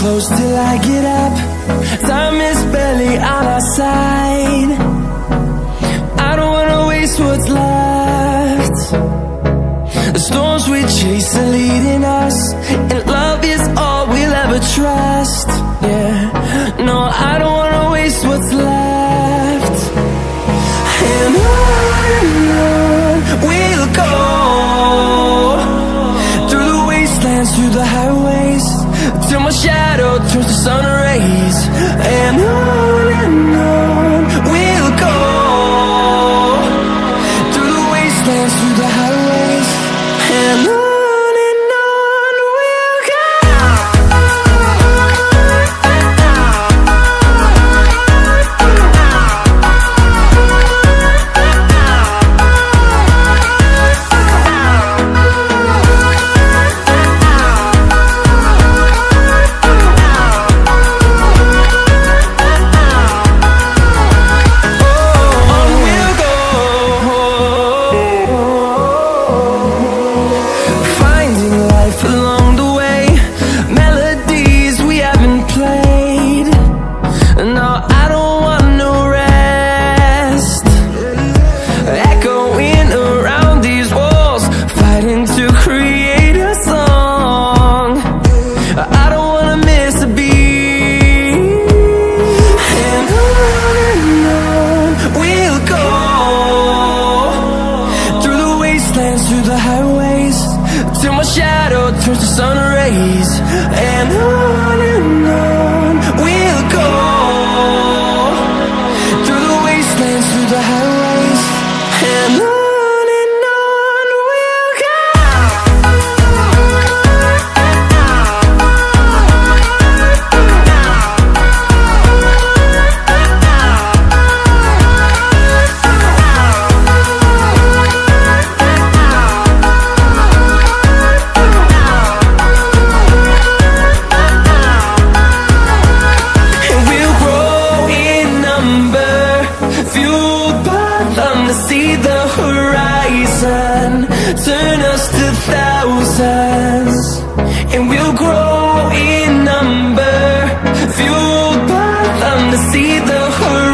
close till I get up. Time is barely on our side. I don't wanna waste what's left. The storms we chase are leading us, and love is all we'll ever trust. Yeah, no, I don't wanna waste what's left. And on we'll go, through the wastelands, through the highways, till my shadow turns to sun rays. And on we'll go, through the wastelands, through the highways, and on we'll go. Through the highways, till my shadow turns to sun rays. And on we'll go, through the wastelands, through the highways, and on we'll go. See the horizon turn us to thousands, and we'll grow in number, fueled by them to see the horizon.